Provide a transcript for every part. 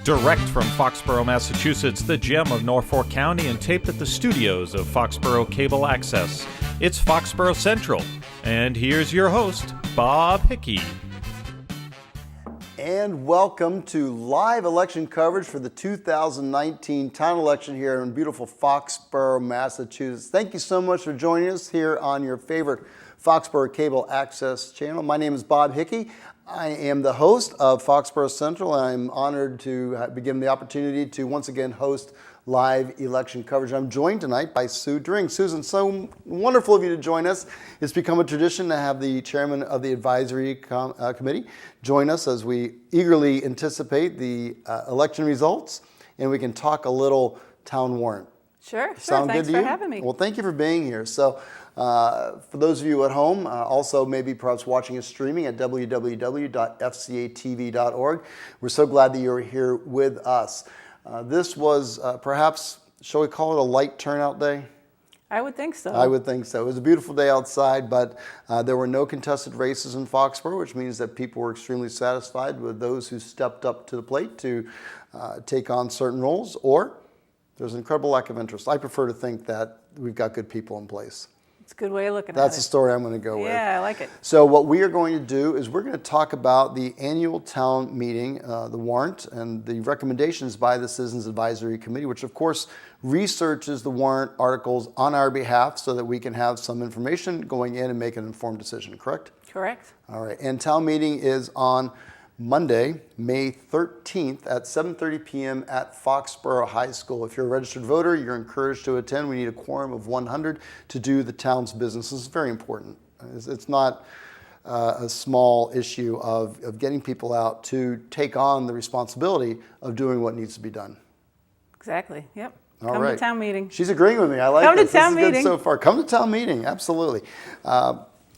Direct from Foxborough, Massachusetts, the gem of Norfolk County, and taped at the studios of Foxborough Cable Access. It's Foxborough Central. And here's your host, Bob Hickey. And welcome to live election coverage for the 2019 town election here in beautiful Foxborough, Massachusetts. Thank you so much for joining us here on your favorite Foxborough Cable Access channel. My name is Bob Hickey. I am the host of Foxborough Central, and I'm honored to be given the opportunity to once again host live election coverage. I'm joined tonight by Sue Dring. Susan, so wonderful of you to join us. It's become a tradition to have the chairman of the advisory committee join us as we eagerly anticipate the election results, and we can talk a little town warrant. Sure. Sound Thanks good to for you? having me. Well, thank you for being here. So, for those of you at home, also maybe perhaps watching us streaming at www.fcatv.org, we're so glad that you're here with us. This was perhaps, shall we call it a light turnout day? I would think so. I would think so. It was a beautiful day outside, but there were no contested races in Foxborough, which means that people were extremely satisfied with those who stepped up to the plate to take on certain roles, or there's an incredible lack of interest. I prefer to think that we've got good people in place. It's a good way of looking at it. That's the story I'm going to go with. Yeah, I like it. So what we are going to do is we're going to talk about the annual town meeting, the warrant, and the recommendations by the Citizens Advisory Committee, which of course researches the warrant articles on our behalf so that we can have some information going in and make an informed decision, correct? Correct. All right, and town meeting is on Monday, May 13th at 7:30 p.m. at Foxborough High School. If you're a registered voter, you're encouraged to attend. We need a quorum of 100 to do the town's business. This is very important. It's not a small issue of getting people out to take on the responsibility of doing what needs to be done. Exactly. Yep. All Come right. to town meeting. She's agreeing with me. I like Come to this. town This is good meeting. so far. Come to town meeting. Absolutely.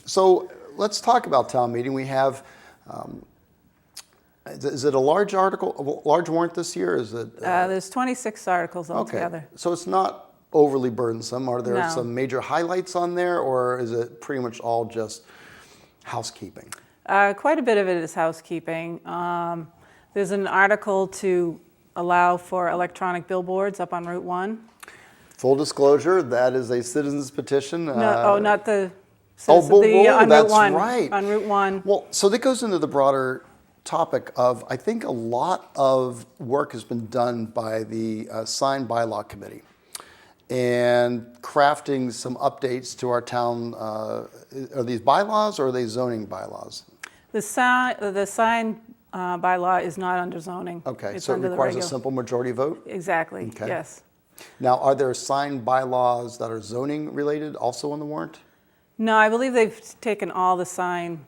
So let's talk about town meeting. We have. Is it a large article, a large warrant this year? Is it? There's 26 articles altogether. Okay, so it's not overly burdensome. Are there No. some major highlights on there, or is it pretty much all just housekeeping? Quite a bit of it is housekeeping. There's an article to allow for electronic billboards up on Route 1. Full disclosure, that is a citizen's petition. No, not the. Oh, on that's Route 1. right. On Route 1. Well, so that goes into the broader topic of, I think a lot of work has been done by the sign bylaw committee and crafting some updates to our town. Are these bylaws or are they zoning bylaws? The sign bylaw is not under zoning. Okay, It's so it under the requires a regular- simple majority vote? Exactly. Okay. Yes. Now, are there sign bylaws that are zoning related also on the warrant? No, I believe they've taken all the sign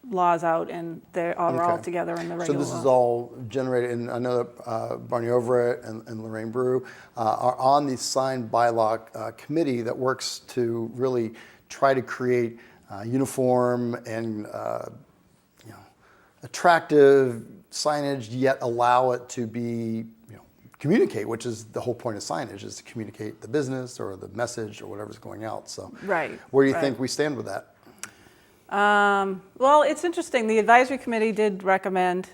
laws out and they're all Okay. together in the So regular this is law. all generated, and I know that Barney Overett and Lorraine Brew are on the sign bylaw committee that works to really try to create uniform and attractive signage, yet allow it to be communicate, which is the whole point of signage, is to communicate the business or the message or whatever's going out. So Right. where do you right. think we stand with that? Well, it's interesting. The advisory committee did recommend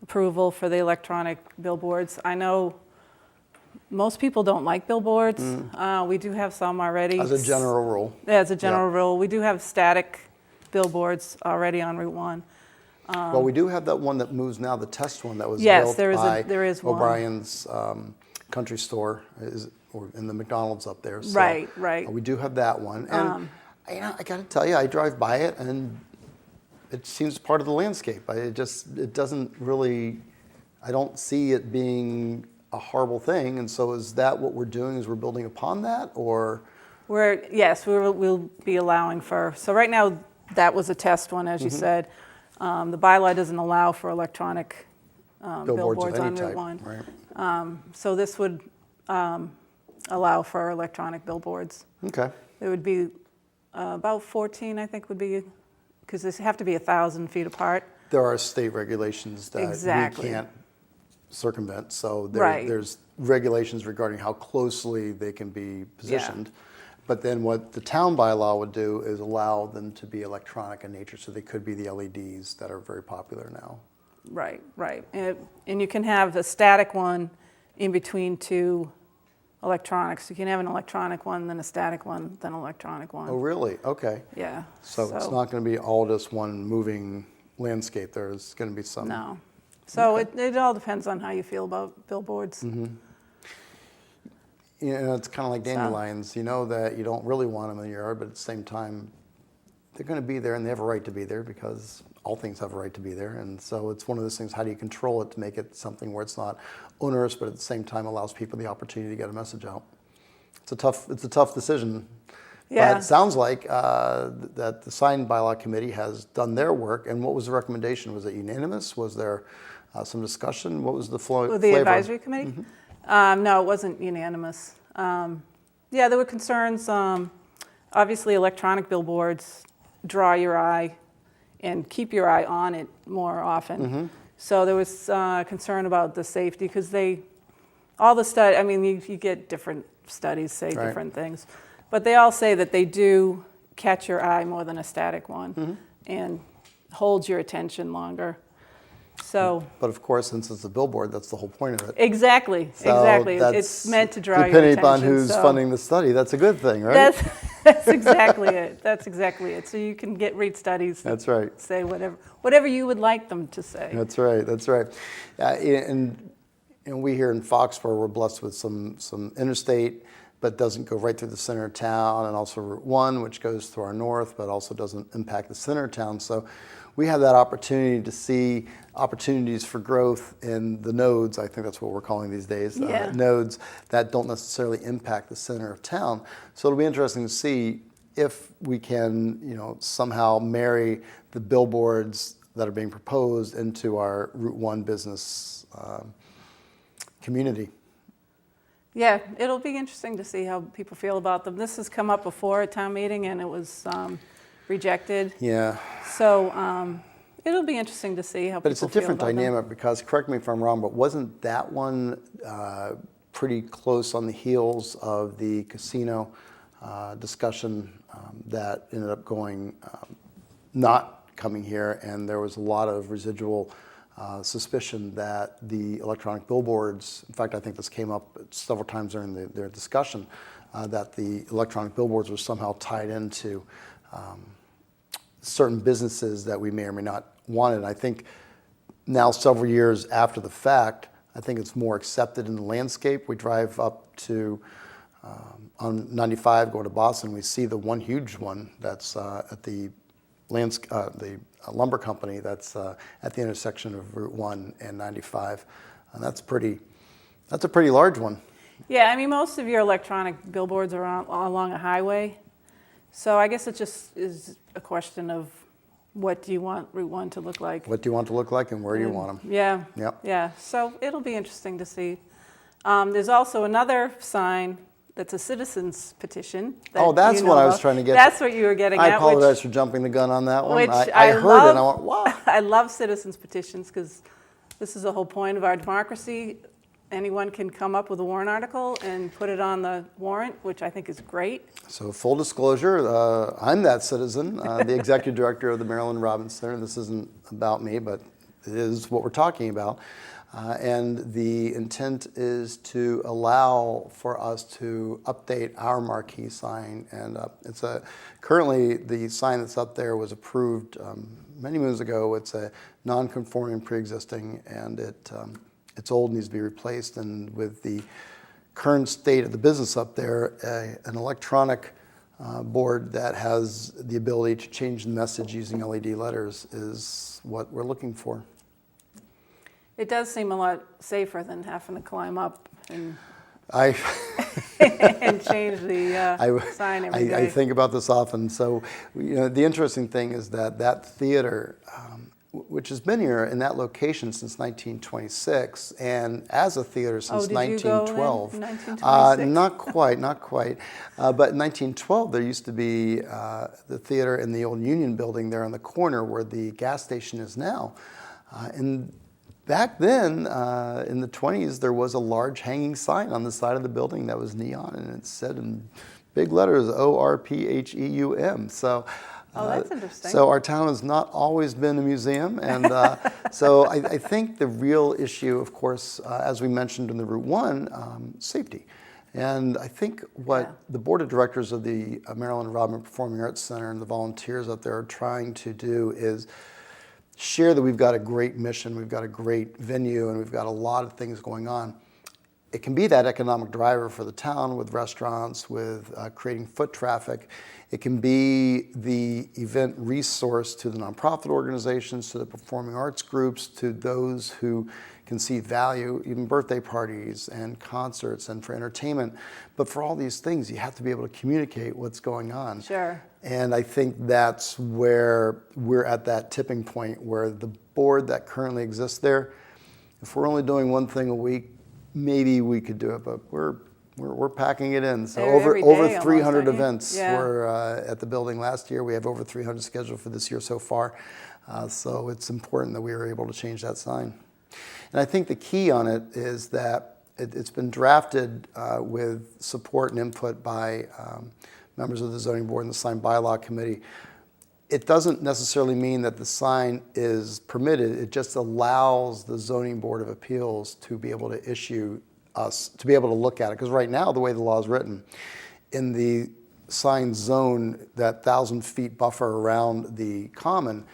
approval for the electronic billboards. I know most people don't like billboards. We do have some already. As a general rule. As a general rule. We do have static billboards already on Route 1. Well, we do have that one that moves now, the test one that was Yes, built there is by there is one. O'Brien's Country Store, or in the McDonald's up there. So, Right. we do have that one. And I got to tell you, I drive by it and it seems part of the landscape. It doesn't really, I don't see it being a horrible thing. And so is that what we're doing, is we're building upon that, or? Yes, we'll be allowing for, so right now that was a test one, as you said. The bylaw doesn't allow for electronic billboards of any on type, Route 1. right? So this would allow for electronic billboards. Okay. There would be about 14, I think, would be, because they have to be 1,000 feet apart. There are state regulations that Exactly. we can't circumvent, so Right. there's regulations regarding how closely they can be positioned. But then what the town bylaw would do is allow them to be electronic in nature, so they could be the LEDs that are very popular now. Right, right. And you can have a static one in between two electronics. You can have an electronic one, then a static one, then an electronic one. Oh, really? Okay. Yeah. So it's not going to be all just one moving landscape. There's going to be some. No. So Okay. it all depends on how you feel about billboards. Mm-hmm. You know, it's kind of like dandelions. You know that you don't really want them in your yard, but at the same time, they're going to be there, and they have a right to be there because all things have a right to be there. And so it's one of those things, how do you control it to make it something where it's not onerous, but at the same time allows people the opportunity to get a message out? It's a tough decision. Yeah. But it sounds like that the sign bylaw committee has done their work. And what was the recommendation? Was it unanimous? Was there some discussion? What was the flow? With the advisory committee? No, it wasn't unanimous. Yeah, there were concerns. Obviously, electronic billboards draw your eye and keep your eye on it more often. So there was concern about the safety because all the study, I mean, you get different studies say Right. different things, but they all say that they do catch your eye more than a static one and hold your attention longer. So But of course, since it's a billboard, that's the whole point of it. exactly. It's meant to draw your depending attention. upon who's so funding the study, that's a good thing, right? That's exactly it. That's exactly it. So you can read studies that That's right. say whatever you would like them to say. That's right. That's right. And we here in Foxborough, we're blessed with some interstate, but doesn't go right through the center of town, and also Route 1, which goes through our north, but also doesn't impact the center of town. So we have that opportunity to see opportunities for growth in the nodes. I think that's what we're calling these days, Yeah. nodes that don't necessarily impact the center of town. So it'll be interesting to see if we can, somehow marry the billboards that are being proposed into our Route 1 business community. Yeah, it'll be interesting to see how people feel about them. This has come up before at town meeting, and it was rejected. Yeah. So it'll be interesting to see how But it's a people feel different about them. dynamic because, correct me if I'm wrong, but wasn't that one pretty close on the heels of the casino discussion that ended up going, not coming here, and there was a lot of residual suspicion that the electronic billboards, in fact, I think this came up several times during their discussion, that the electronic billboards were somehow tied into certain businesses that we may or may not want. And I think now, several years after the fact, I think it's more accepted in the landscape. We drive up to on 95 going to Boston, we see the one huge one that's at the lumber company that's at the intersection of Route 1 and 95, and that's a pretty large one. Yeah, I mean, most of your electronic billboards are along a highway. So I guess it just is a question of what do you want Route 1 to look like? What do you want to look like, and where do you want them? Yeah. Yep. Yeah. So it'll be interesting to see. There's also another sign that's a citizen's petition. Oh, that's what I was trying to get. That's what you were getting I at. apologize for jumping the gun on that one. Which I heard it and I went, wow. I love citizens petitions because this is the whole point of our democracy. Anyone can come up with a warrant article and put it on the warrant, which I think is great. So full disclosure, I'm that citizen, the executive director of the Marilyn Robbins Center. This isn't about me, but it is what we're talking about. And the intent is to allow for us to update our marquee sign. And currently the sign that's up there was approved many moons ago. It's a non-conforming pre-existing, and it's old, needs to be replaced. And with the current state of the business up there, an electronic board that has the ability to change the message using LED letters is what we're looking for. It does seem a lot safer than having to climb up and I and change the sign every day. I think about this often. So, the interesting thing is that theater, which has been here in that location since 1926, and as a theater since did you go 1912. in 1926? Not quite. But in 1912, there used to be the theater in the old Union Building there on the corner where the gas station is now. And back then, in the 20s, there was a large hanging sign on the side of the building that was neon, and it said in big letters, ORPHEUM. So Oh, that's interesting. So our town has not always been a museum, and so I think the real issue, of course, as we mentioned in the Route 1, safety. And I think what the board of directors of the Maryland Rodman Performing Arts Center and the volunteers out there are trying to do is share that we've got a great mission, we've got a great venue, and we've got a lot of things going on. It can be that economic driver for the town with restaurants, with creating foot traffic. It can be the event resource to the nonprofit organizations, to the performing arts groups, to those who can see value, even birthday parties and concerts and for entertainment. But for all these things, you have to be able to communicate what's going on. Sure. And I think that's where we're at that tipping point where the board that currently exists there, if we're only doing one thing a week, maybe we could do it, but we're packing it in. So Every over day 300 almost, don't you? events Yeah. were at the building last year. We have over 300 scheduled for this year so far. So it's important that we were able to change that sign. And I think the key on it is that it's been drafted with support and input by members of the zoning board and the sign bylaw committee. It doesn't necessarily mean that the sign is permitted. It just allows the zoning board of appeals to be able to issue us, to be able to look at it. Because right now, the way the law is written, in the sign zone, that 1,000 feet buffer around the common,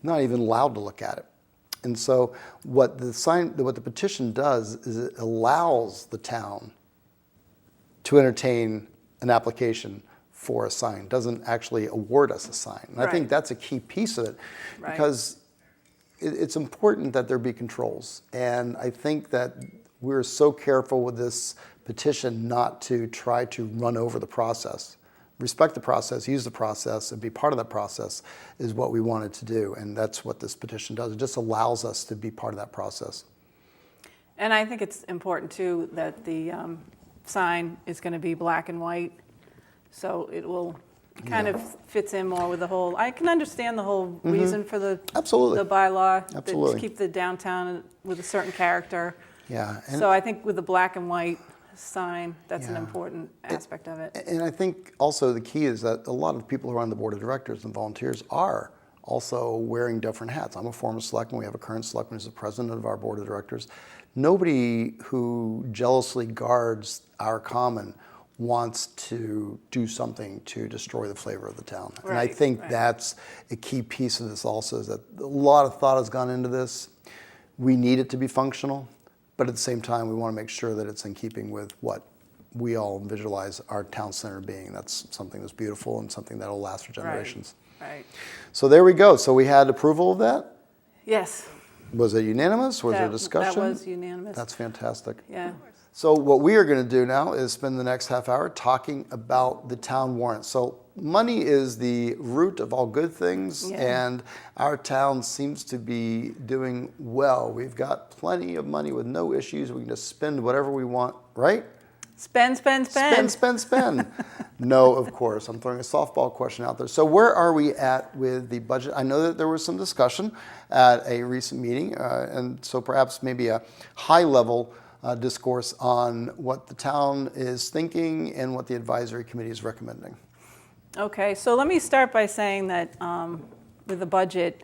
not even allowed to look at it. And so what the petition does is it allows the town to entertain an application for a sign, doesn't actually award us a sign. And I think that's a key piece of it, because it's important that there be controls. And I think that we're so careful with this petition not to try to run over the process. Respect the process, use the process, and be part of that process is what we wanted to do. And that's what this petition does. It just allows us to be part of that process. And I think it's important, too, that the sign is going to be black and white. So it will kind of fits in more with the whole, I can understand the whole reason for the bylaw. Absolutely. To keep the downtown with a certain character. Yeah. So I think with the black and white sign, that's an important aspect of it. And I think also the key is that a lot of people who are on the board of directors and volunteers are also wearing different hats. I'm a former selectman. We have a current selectman who's the president of our board of directors. Nobody who jealously guards our common wants to do something to destroy the flavor of the town. And I think that's a key piece of this also, is that a lot of thought has gone into this. We need it to be functional, but at the same time, we want to make sure that it's in keeping with what we all visualize our town center being. That's something that's beautiful and something that will last for generations. Right. So there we go. So we had approval of that? Yes. Was it unanimous? Was there discussion? That was unanimous. That's fantastic. Yeah. So what we are going to do now is spend the next half hour talking about the town warrant. So money is the root of all good things, and our town seems to be doing well. We've got plenty of money with no issues. We can just spend whatever we want, right? Spend. Spend. No, of course. I'm throwing a softball question out there. So where are we at with the budget? I know that there was some discussion at a recent meeting, and so perhaps maybe a high-level discourse on what the town is thinking and what the advisory committee is recommending. Okay, so let me start by saying that with the budget,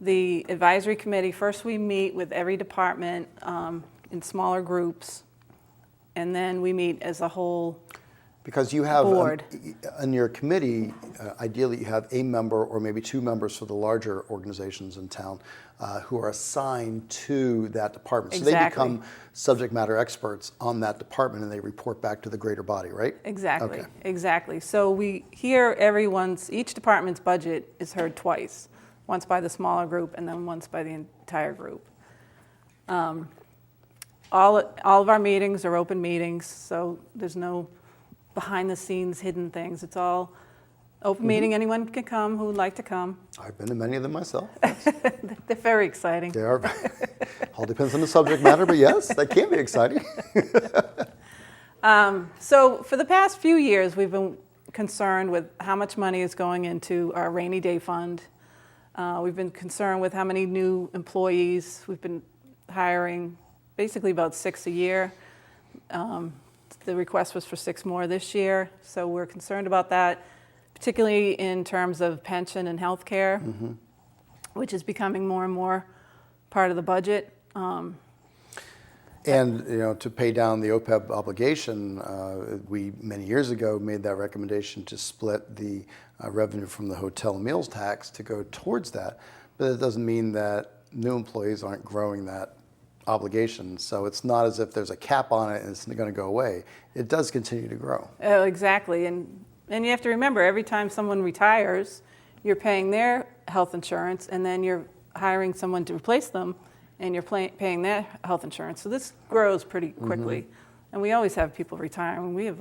the advisory committee, first we meet with every department in smaller groups, and then we meet as a whole Because you have, board. on your committee, ideally you have a member or maybe two members for the larger organizations in town who are assigned to that department. So they become subject matter experts on that department and they report back to the greater body, right? Exactly. So we hear each department's budget is heard twice, once by the smaller group and then once by the entire group. All of our meetings are open meetings, so there's no behind the scenes hidden things. It's all open meeting. Anyone can come who would like to come. I've been to many of them myself. They're very exciting. They are. All depends on the subject matter, but yes, that can be exciting. So for the past few years, we've been concerned with how much money is going into our rainy day fund. We've been concerned with how many new employees. We've been hiring basically about 6 a year. The request was for 6 more this year, so we're concerned about that. particularly in terms of pension and health care, which is becoming more and more part of the budget. And to pay down the OPEB obligation, we many years ago made that recommendation to split the revenue from the hotel and meals tax to go towards that. But it doesn't mean that new employees aren't growing that obligation. So it's not as if there's a cap on it and it's going to go away. It does continue to grow. Oh, exactly. And you have to remember, every time someone retires, you're paying their health insurance, and then you're hiring someone to replace them, and you're paying their health insurance. So this grows pretty quickly. And we always have people retiring. We have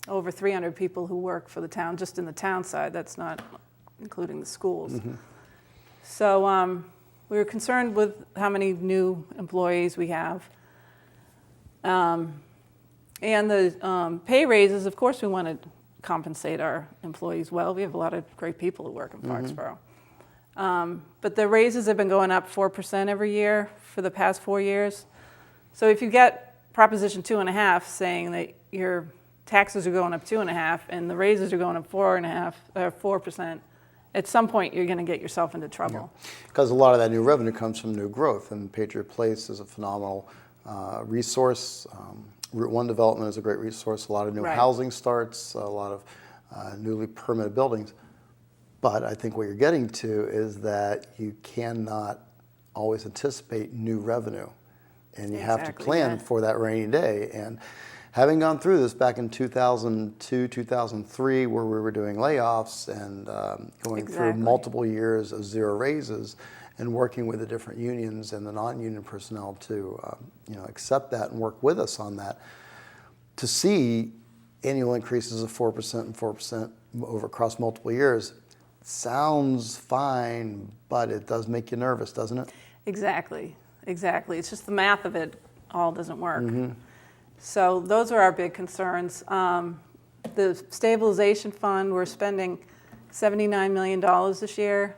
over 300 people who work for the town, just in the town side. That's not including the schools. So we were concerned with how many new employees we have. And the pay raises, of course, we want to compensate our employees well. We have a lot of great people who work in Foxborough. But the raises have been going up 4% every year for the past 4 years. So if you get Proposition 2.5 saying that your taxes are going up 2.5 and the raises are going up 4%, at some point you're going to get yourself into trouble. Because a lot of that new revenue comes from new growth, and Patriot Place is a phenomenal resource. Route 1 development is a great resource. A lot of new housing starts, a lot of newly permitted buildings. But I think what you're getting to is that you cannot always anticipate new revenue, and you have to plan for that rainy day. And having gone through this back in 2002, 2003, where we were doing layoffs and going through multiple years of zero raises, and working with the different unions and the non-union personnel to accept that and work with us on that, to see annual increases of 4% and 4% across multiple years sounds fine, but it does make you nervous, doesn't it? Exactly. It's just the math of it all doesn't work. So those are our big concerns. The stabilization fund, we're spending $79 million this year,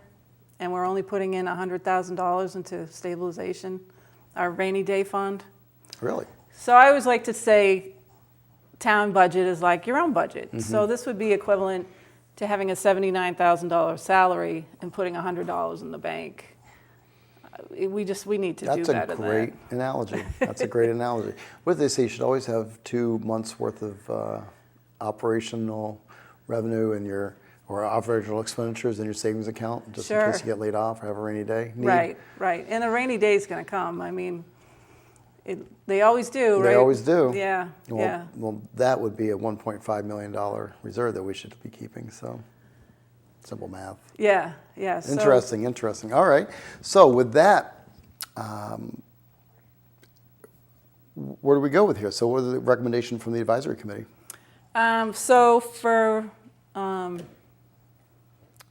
and we're only putting in $100,000 into stabilization, our rainy day fund. Really? So I always like to say town budget is like your own budget. So this would be equivalent to having a $79,000 salary and putting $100 in the bank. We need to do better than that. That's a great analogy. That's a great analogy. What do they say? You should always have 2 months worth of operational revenue in or operational expenditures in your savings account, just in case you get laid off or have a rainy day need. Right. And a rainy day is going to come. I mean, they always do, right? They always do. Yeah. Well, that would be a $1.5 million reserve that we should be keeping. So, simple math. Yeah. Interesting. All right. So with that, where do we go with here? So what is the recommendation from the advisory committee? So for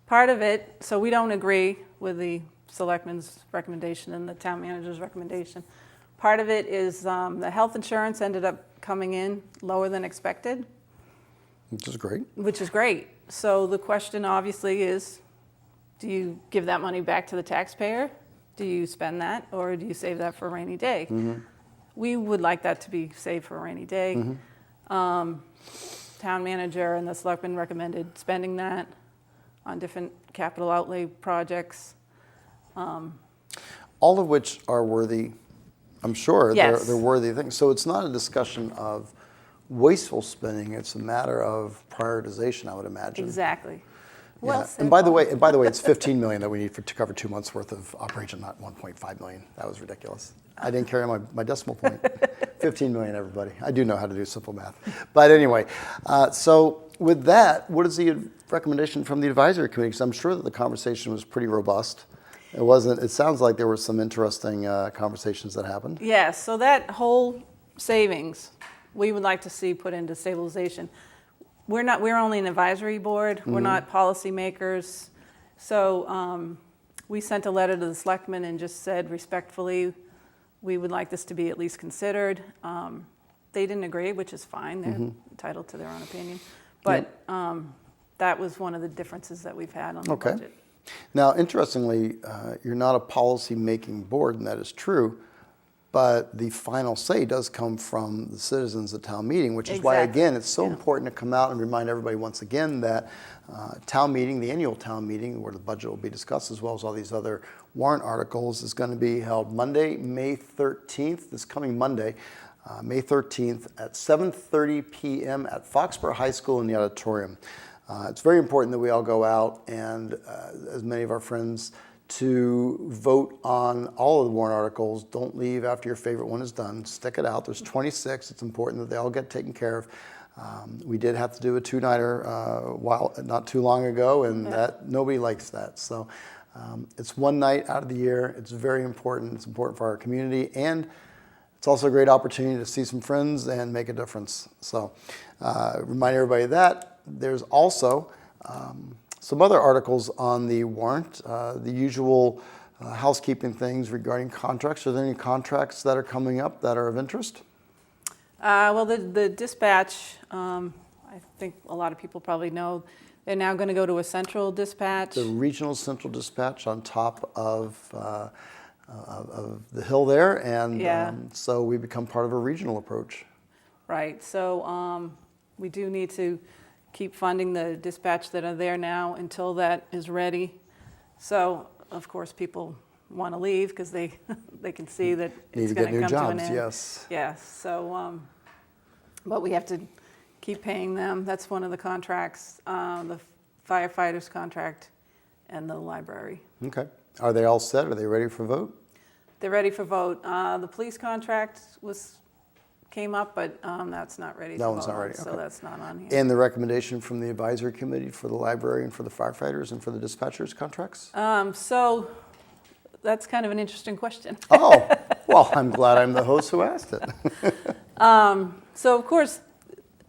part of it, so we don't agree with the selectmen's recommendation and the town manager's recommendation. Part of it is the health insurance ended up coming in lower than expected. Which is great. So the question obviously is, do you give that money back to the taxpayer? Do you spend that, or do you save that for a rainy day? We would like that to be saved for a rainy day. Town manager and the selectmen recommended spending that on different capital outlay projects. All of which are worthy. I'm sure they're worthy things. So it's not a discussion of wasteful spending. It's a matter of prioritization, I would imagine. Exactly. Well, and by the way, it's $15 million that we need to cover 2 months worth of operation, not $1.5 million. That was ridiculous. I didn't carry my decimal point. 15 million, everybody. I do know how to do simple math. But anyway, so with that, what is the recommendation from the advisory committee? Because I'm sure that the conversation was pretty robust. It sounds like there were some interesting conversations that happened. Yeah, so that whole savings, we would like to see put into stabilization. We're only an advisory board. We're not policy makers. So we sent a letter to the selectmen and just said respectfully, we would like this to be at least considered. They didn't agree, which is fine. They're entitled to their own opinion. But that was one of the differences that we've had on the budget. Now, interestingly, you're not a policy-making board, and that is true. but the final say does come from the citizens at town meeting, which is why, again, it's so important to come out and remind everybody once again that town meeting, the annual town meeting, where the budget will be discussed as well as all these other warrant articles, is going to be held Monday, May 13th, this coming Monday, May 13th at 7:30 p.m. at Foxborough High School in the auditorium. It's very important that we all go out and, as many of our friends, to vote on all of the warrant articles. Don't leave after your favorite one is done. Stick it out. There's 26. It's important that they all get taken care of. We did have to do a two-nighter not too long ago, and that nobody likes that. So it's one night out of the year. It's very important. It's important for our community, and it's also a great opportunity to see some friends and make a difference. So remind everybody of that. There's also some other articles on the warrant, the usual housekeeping things regarding contracts. Are there any contracts that are coming up that are of interest? Well, the dispatch, I think a lot of people probably know, they're now going to go to a central dispatch. The regional central dispatch on top of the hill there, and so we become part of a regional approach. Right, so we do need to keep funding the dispatch that are there now until that is ready. So, of course, people want to leave because they can see that it's going to come to an end. Yes. Yes. So, but we have to keep paying them. That's one of the contracts, the firefighters contract and the library. Okay. Are they all set? Are they ready for vote? They're ready for vote. The police contract came up, but that's not ready to vote. That one's not ready. So okay. that's not on here. And the recommendation from the advisory committee for the library and for the firefighters and for the dispatchers contracts? So that's kind of an interesting question. Oh, well, I'm glad I'm the host who asked it. So, of course,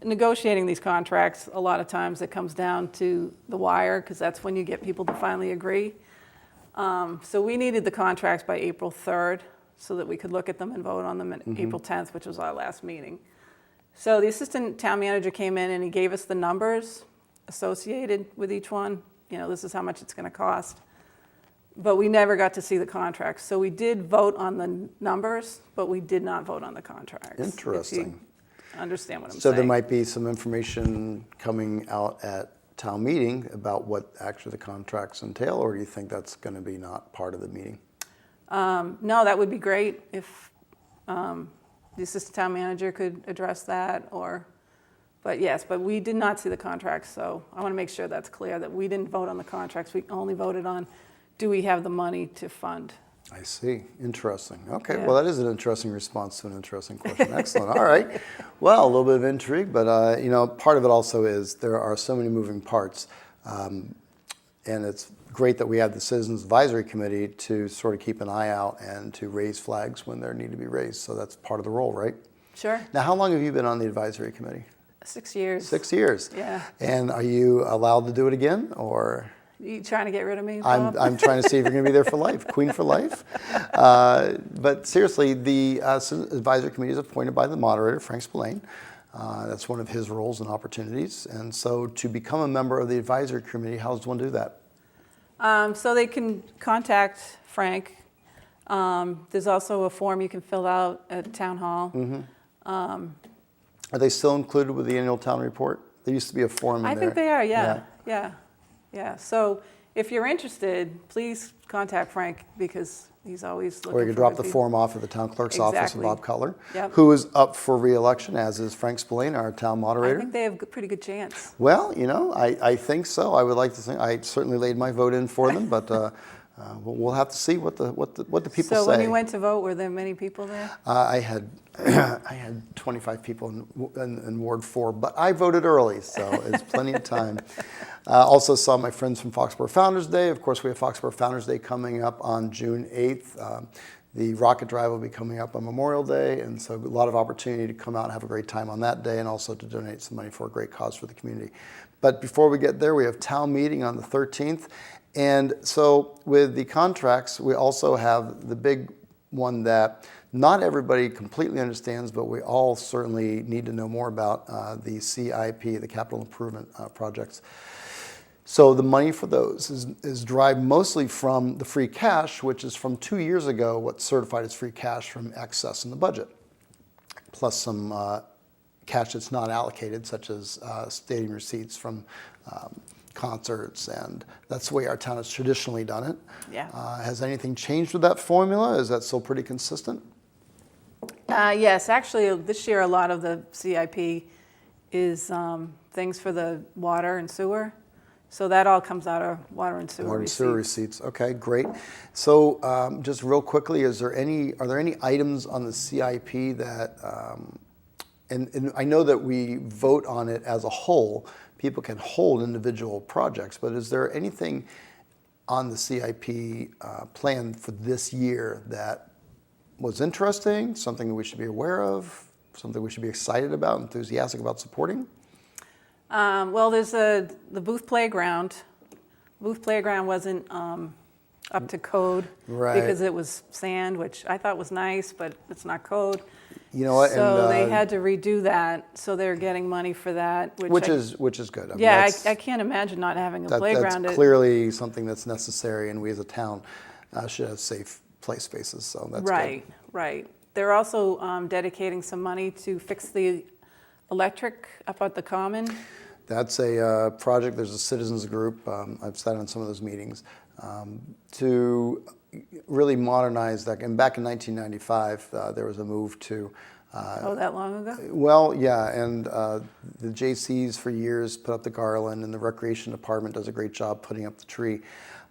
negotiating these contracts, a lot of times it comes down to the wire because that's when you get people to finally agree. So we needed the contracts by April 3rd so that we could look at them and vote on them at April 10th, which was our last meeting. So the assistant town manager came in and he gave us the numbers associated with each one. You know, this is how much it's going to cost. But we never got to see the contracts. So we did vote on the numbers, but we did not vote on the contracts. Interesting. If you understand what I'm saying. So there might be some information coming out at town meeting about what actually the contracts entail, or do you think that's going to be not part of the meeting? No, that would be great if the assistant town manager could address that, but yes, but we did not see the contracts, so I want to make sure that's clear, that we didn't vote on the contracts. We only voted on, do we have the money to fund? I see. Interesting. Okay, Yeah. well, that is an interesting response to an interesting question. Excellent. All right. Well, a little bit of intrigue, but you know, part of it also is there are so many moving parts, and it's great that we have the Citizens Advisory Committee to sort of keep an eye out and to raise flags when there need to be raised. So that's part of the role, right? Sure. Now, how long have you been on the advisory committee? 6 years. 6 years. Yeah. And are you allowed to do it again, or? You trying to get rid of me, Bob? I'm trying to see if you're going to be there for life, queen for life. But seriously, the advisory committee is appointed by the moderator, Frank Spillane. That's one of his roles and opportunities. And so to become a member of the advisory committee, how does one do that? So they can contact Frank. There's also a form you can fill out at Town Hall. Are they still included with the annual town report? There used to be a form in there. I think they are, yeah. So if you're interested, please contact Frank because he's always looking for Or you could drop the people. form off at the town clerk's office of Exactly. Bob Cutler, Yep. who is up for re-election, as is Frank Spillane, our town I moderator. think they have a pretty good chance. Well, you know, I think so. I would like to think I certainly laid my vote in for them, but we'll have to see what the people say. So when you went to vote, were there many people there? I had 25 people in Ward 4, but I voted early, so it's plenty of time. Also saw my friends from Foxborough Founders Day. Of course, we have Foxborough Founders Day coming up on June 8th. The rocket drive will be coming up on Memorial Day, and so a lot of opportunity to come out and have a great time on that day, and also to donate some money for a great cause for the community. But before we get there, we have town meeting on the 13th. And so with the contracts, we also have the big one that not everybody completely understands, but we all certainly need to know more about, the CIP, the capital improvement projects. So the money for those is derived mostly from the free cash, which is from 2 years ago, what's certified as free cash from excess in the budget, plus some cash that's not allocated, such as stadium receipts from concerts, and that's the way our town has traditionally done it. Yeah. Has anything changed with that formula? Is that still pretty consistent? Yes, actually, this year a lot of the CIP is things for the water and sewer. So that all comes out of water and sewer Water and receipts. sewer receipts. Okay, great. So just real quickly, are there any items on the CIP that, and I know that we vote on it as a whole, people can hold individual projects, but is there anything on the CIP plan for this year that was interesting, something that we should be aware of, something we should be excited about, enthusiastic about supporting? Well, there's the Booth Playground. Booth Playground wasn't up to code because it was sand, which I thought was nice, but it's not code. You know what? So they had to redo that. So they're getting money for that, which is good. I mean, yeah, I can't imagine not having a playground. That's clearly something that's necessary, and we as a town should have safe play spaces. So that's good. Right. They're also dedicating some money to fix the electric up at the Common. That's a project. There's a citizens group. I've sat on some of those meetings to really modernize that. And back in 1995, there was a move to. That long ago? Well, yeah, and the JCs for years put up the garland, and the recreation department does a great job putting up the tree.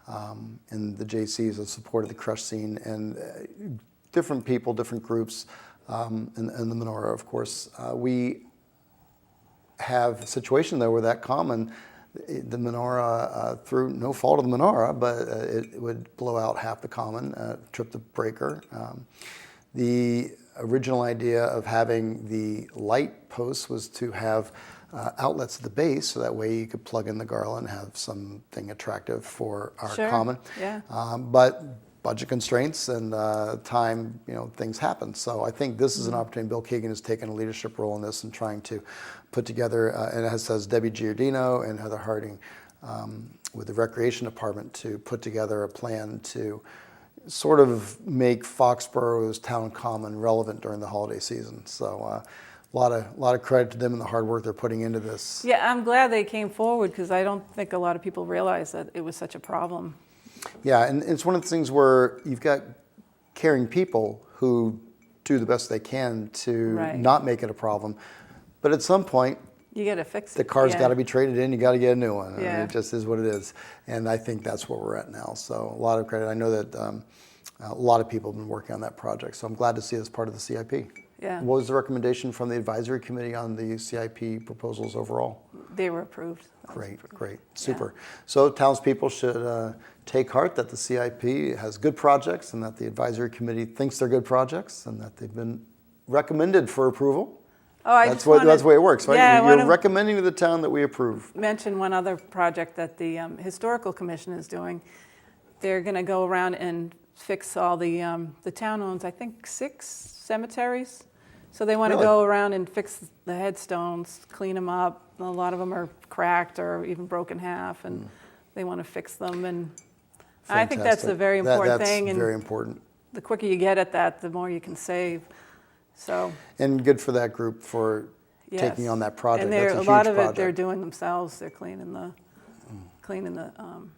And the JCs have supported the crush scene, and different people, different groups, and the menorah, of course. We have a situation though where that Common, the menorah, through no fault of the menorah, but it would blow out half the Common, trip the breaker. The original idea of having the light posts was to have outlets at the base, so that way you could plug in the garland and have something attractive for our Common. Yeah. But budget constraints and time, things happen. So I think this is an opportunity. Bill Keegan has taken a leadership role in this and trying to put together, and it has Debbie Giordino and Heather Harding with the Recreation Department to put together a plan to sort of make Foxborough's town common relevant during the holiday season. So a lot of credit to them and the hard work they're putting into this. Yeah, I'm glad they came forward because I don't think a lot of people realize that it was such a problem. Yeah, and it's one of the things where you've got caring people who do the best they can to not make it a problem. But at some point, you got to fix it. The car's got to be traded in. You got to get a new one. Yeah. I mean, it just is what it is. And I think that's where we're at now. So a lot of credit. I know that a lot of people have been working on that project. So I'm glad to see it as part of the CIP. Yeah. What was the recommendation from the advisory committee on the CIP proposals overall? They were approved. Great, super. Yeah. So townspeople should take heart that the CIP has good projects and that the advisory committee thinks they're good projects and that they've been recommended for approval. Oh, that's the way it works, right? Yeah, You're recommending to the town that we approve. Mention one other project that the Historical Commission is doing. They're going to go around and fix all the town owns, I think, 6 cemeteries. So they want to go around and fix the headstones, clean them up. A lot of them are cracked or even broken half, and they want to fix them. And I think that's a very important thing. That's very important. The quicker you get at that, the more you can save. So. And good for that group for taking on that project. And that's a huge lot of project. it they're doing themselves. They're cleaning the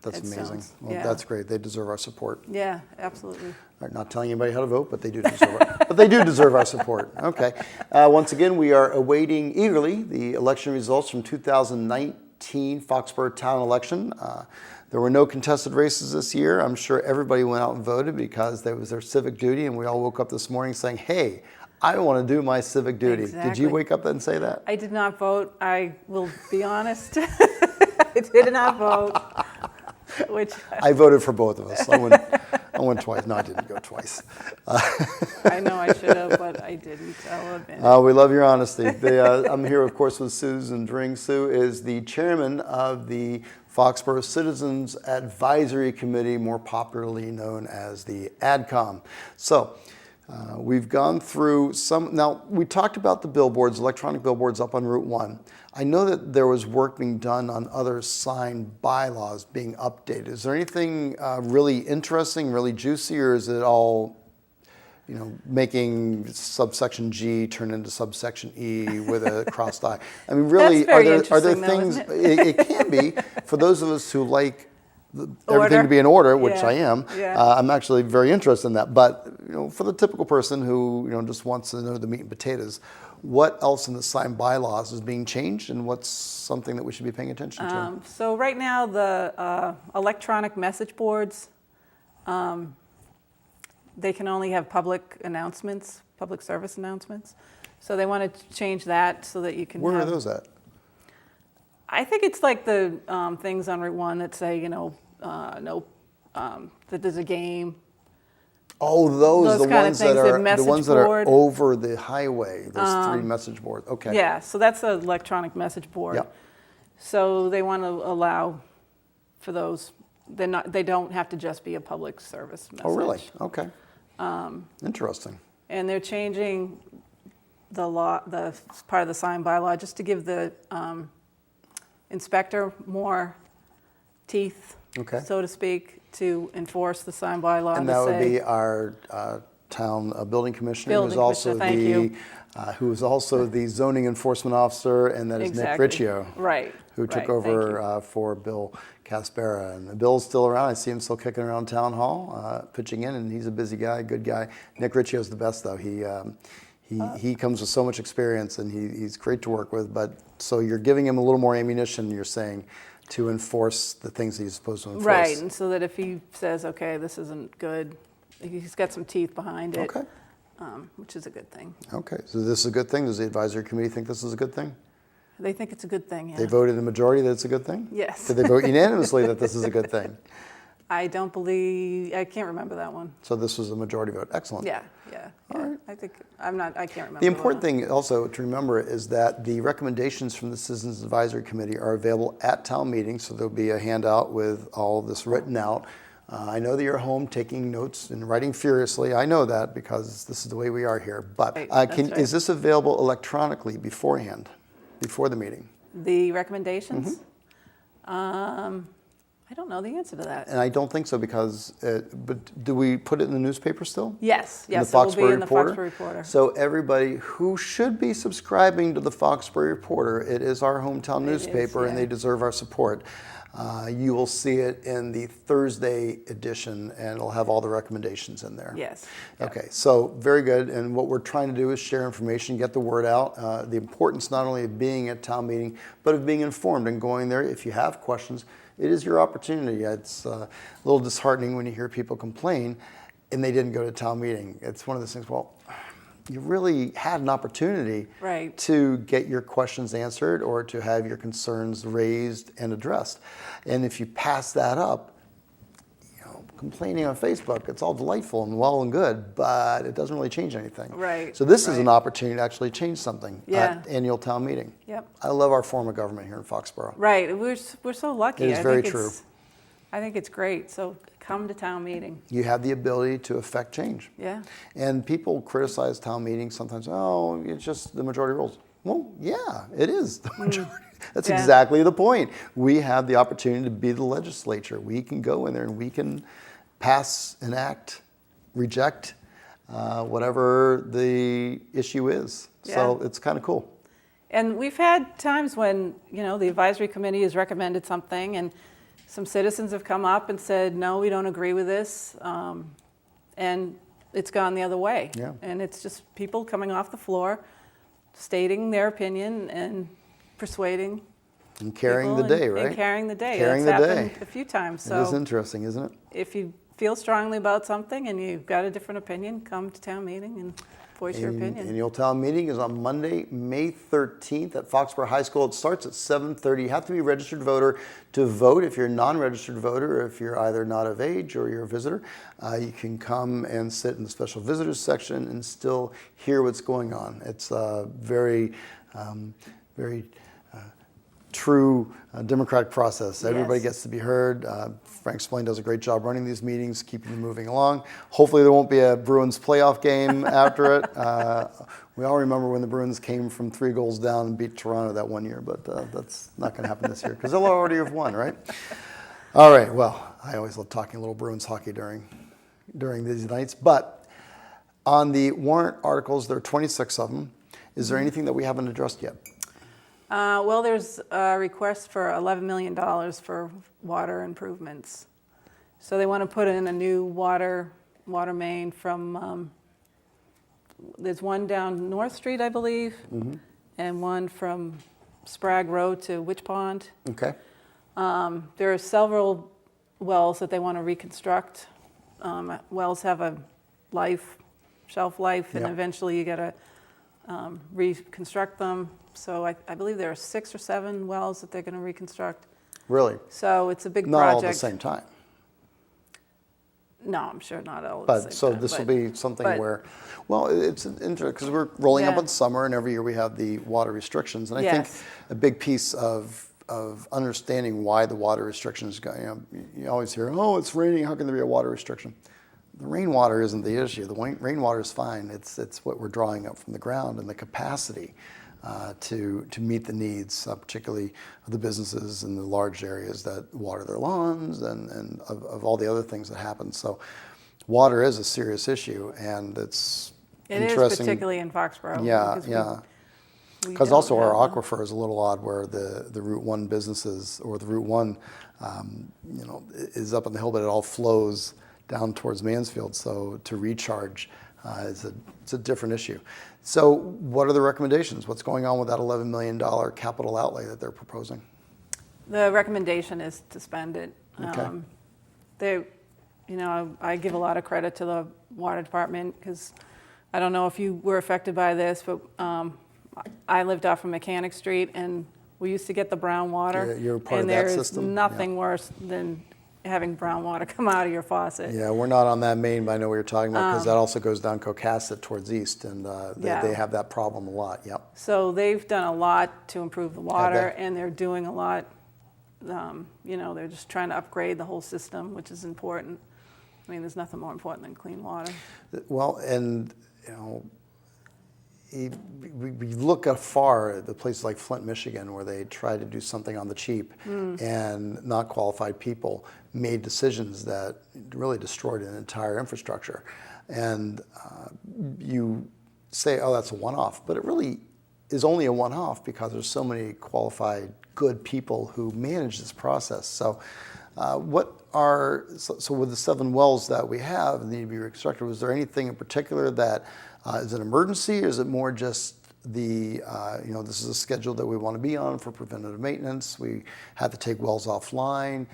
That's headstones. amazing. Well, that's great. They deserve our support. Yeah, absolutely. All right, not telling anybody how to vote, but they do deserve our support. Okay. Once again, we are awaiting eagerly the election results from 2019 Foxborough town election. There were no contested races this year. I'm sure everybody went out and voted because that was their civic duty, and we all woke up this morning saying, hey, I want to do my civic duty. Exactly. Did you wake up and say that? I did not vote. I will be honest. I did not vote. I voted for both of us. I went twice. No, I didn't go twice. I know I should have, but I didn't. I'll admit. We love your honesty. I'm here, of course, with Susan Dring. Sue is the chairman of the Foxborough Citizens Advisory Committee, more popularly known as the ADCOM. So, We've gone through some. Now, we talked about the billboards, electronic billboards up on Route 1. I know that there was work being done on other sign bylaws being updated. Is there anything really interesting, really juicy, or is it all, making subsection G turn into subsection E with a crossed I? I mean, really, are there things? It can be for those of us who like everything to be in order, which I am. I'm actually very interested in that. But for the typical person who just wants to know the meat and potatoes, what else in the sign bylaws is being changed, and what's something that we should be paying attention to? So right now, the electronic message boards, they can only have public announcements, public service announcements. So they want to change that so that you can. Where are those at? I think it's like the things on Route 1 that say, that there's a game. Oh, those the kind ones of things, that are the the ones that board. are over the highway. Those 3 message boards. Okay. Yeah, so that's the electronic message board. Yep. So they want to allow for those. They don't have to just be a public service message. Oh, really? Okay. Interesting. And they're changing the law, the part of the sign bylaw, just to give the inspector more teeth, so to speak, to enforce the sign bylaw. And that would be our town building commissioner, who's also the zoning enforcement officer, and that is Nick Riccio, who took over for Bill Caspera. And Bill's still around. I see him still kicking around town hall, pitching in, and he's a busy guy, good guy. Nick Riccio's the best, though. He comes with so much experience, and he's great to work with. But so you're giving him a little more ammunition, you're saying, to enforce the things that he's supposed to enforce. Right, and so that if he says, okay, this isn't good, he's got some teeth behind it, which is a good thing. Okay, so this is a good thing? Does the advisory committee think this is a good thing? They think it's a good thing, yeah. They voted in a majority that it's a good thing? Yes. Did they vote unanimously that this is a good thing? I can't remember that one. So this was a majority vote. Excellent. Yeah. All right. I can't remember. The important thing also to remember is that the recommendations from the Citizens Advisory Committee are available at town meeting, so there'll be a handout with all of this written out. I know that you're home taking notes and writing furiously. I know that because this is the way we are here. But is this available electronically beforehand, before the meeting? The recommendations? I don't know the answer to that. And I don't think so because, but do we put it in the newspaper still? Yes, it will be in the Foxborough Reporter. So everybody who should be subscribing to the Foxborough Reporter, it is our hometown newspaper, and they deserve our support. You will see it in the Thursday edition, and it'll have all the recommendations in there. Yes. Okay, so very good. And what we're trying to do is share information, get the word out. The importance not only of being at town meeting, but of being informed and going there. If you have questions, it is your opportunity. It's a little disheartening when you hear people complain and they didn't go to town meeting. It's one of those things, well, you really had an opportunity to get your questions answered or to have your concerns raised and addressed. And if you pass that up, complaining on Facebook, it's all delightful and well and good, but it doesn't really change anything. So this is an opportunity to actually change something at annual town meeting. I love our form of government here in Foxborough. We're so lucky. It is very true. I think it's great. So come to town meeting. You have the ability to affect change. And people criticize town meetings sometimes. Oh, it's just the majority rules. Well, yeah, it is the majority. That's exactly the point. We have the opportunity to be the legislature. We can go in there and we can pass, enact, reject, whatever the issue is. So it's kind of cool. And we've had times when, the advisory committee has recommended something and some citizens have come up and said, no, we don't agree with this. And it's gone the other way. And it's just people coming off the floor, stating their opinion and persuading and carrying the day, right? And carrying the day. Carrying That's the happened day. a few times. So it is interesting, isn't it? If you feel strongly about something and you've got a different opinion, come to town meeting and voice your opinion. Annual town meeting is on Monday, May 13th at Foxborough High School. It starts at 7:30. You have to be a registered voter to vote. If you're a non-registered voter, or if you're either not of age or you're a visitor, you can come and sit in the special visitors section and still hear what's going on. It's very true democratic process. Everybody Yes. gets to be heard. Frank Spillane does a great job running these meetings, keeping them moving along. Hopefully there won't be a Bruins playoff game after it. We all remember when the Bruins came from 3 goals down and beat Toronto that one year, but that's not going to happen this year because they'll already have won, right? All right, well, I always love talking a little Bruins hockey during these nights, but on the warrant articles, there are 26 of them. Is there anything that we haven't addressed yet? Well, there's a request for $11 million for water improvements. So they want to put in a new water main from, there's one down North Street, I believe, and one from Sprague Road to Witch Pond. Okay. There are several wells that they want to reconstruct. Wells have a shelf life, and Yep. eventually you got to reconstruct them. So I believe there are 6 or 7 wells that they're going to reconstruct. Really? So it's a big Not project. all at the same time. No, I'm sure not all at the But same so time. this will but- be something but- where, well, it's interesting because we're rolling up Yeah. on summer, and every year we have the water restrictions. And I Yes. think a big piece of understanding why the water restrictions go, you always hear, oh, it's raining, how can there be a water restriction? The rainwater isn't the issue. The rainwater is fine. It's what we're drawing up from the ground and the capacity to meet the needs, particularly of the businesses in the large areas that water their lawns and of all the other things that happen. So water is a serious issue, and it's It is, interesting. particularly in Foxborough. Yeah, because yeah. we Because don't also our have- aquifer is a little odd, where the Route 1 businesses, or the Route 1, is up on the hill, but it all flows down towards Mansfield. So to recharge it's a different issue. So what are the recommendations? What's going on with that $11 million capital outlay that they're proposing? The recommendation is to spend it. Okay. I give a lot of credit to the water department because I don't know if you were affected by this, but I lived off of Mechanic Street, and we used to get the brown water. Yeah, you're part and of that there is system? nothing Yeah. worse than having brown water come out of your faucet. Yeah, we're not on that main, but I know what you're talking about, because that also goes down Cohasset towards east, and Yeah. they have that problem a lot. Yep. So they've done a lot to improve the water, they? and they're doing a lot. They're just trying to upgrade the whole system, which is important. I mean, there's nothing more important than clean water. Well, and we look afar at the places like Flint, Michigan, where they tried to do something on the cheap, and not qualified people made decisions that really destroyed an entire infrastructure. And you say, oh, that's a one-off, but it really is only a one-off because there's so many qualified, good people who manage this process. So so with the 7 wells that we have and need to be reconstructed, was there anything in particular that is an emergency, or is it more just this is a schedule that we want to be on for preventative maintenance? We had to take wells offline,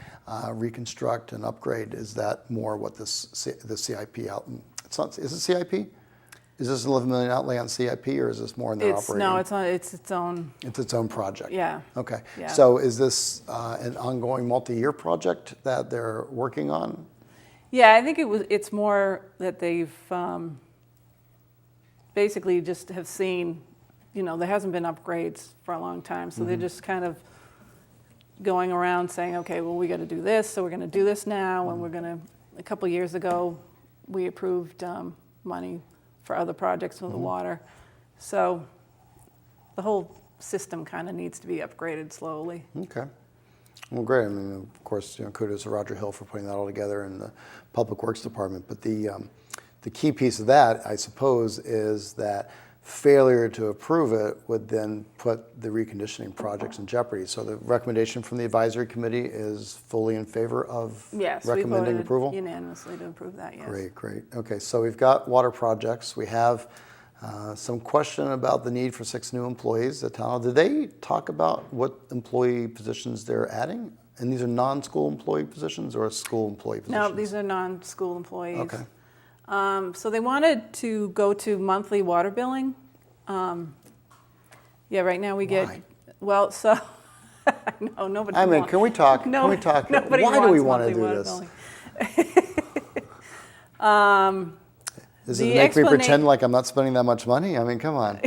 reconstruct and upgrade. Is that more what the CIP out? It's not. Is it CIP? Is this $11 million outlay on CIP, or is this more in their operating? No, it's its own. It's its own project. Yeah. Okay. Yeah. So is this an ongoing multi-year project that they're working on? Yeah, I think it's more that they've basically just have seen, there hasn't been upgrades for a long time, so they're just kind of going around saying, okay, well, we got to do this, so we're going to do this now, and a couple years ago, we approved money for other projects with the water. So the whole system kind of needs to be upgraded slowly. Okay. Well, great. I mean, of course, kudos to Roger Hill for putting that all together in the Public Works Department. But the key piece of that, I suppose, is that failure to approve it would then put the reconditioning projects in jeopardy. So the recommendation from the advisory committee is fully in favor of recommending approval? Yes, we voted unanimously to approve that, yes. Great. Okay, so we've got water projects. We have some question about the need for 6 new employees at town. Did they talk about what employee positions they're adding? And these are non-school employee positions or school employee positions? No, these are non-school employees. Okay. So they wanted to go to monthly water billing. Right now we get, Why? well, so, no, nobody I mean, wants- can we talk? No, Can we talk? nobody Why do we want wants to do monthly this? water billing. Does it The make me explana- pretend like I'm not spending that much money? I mean, come on.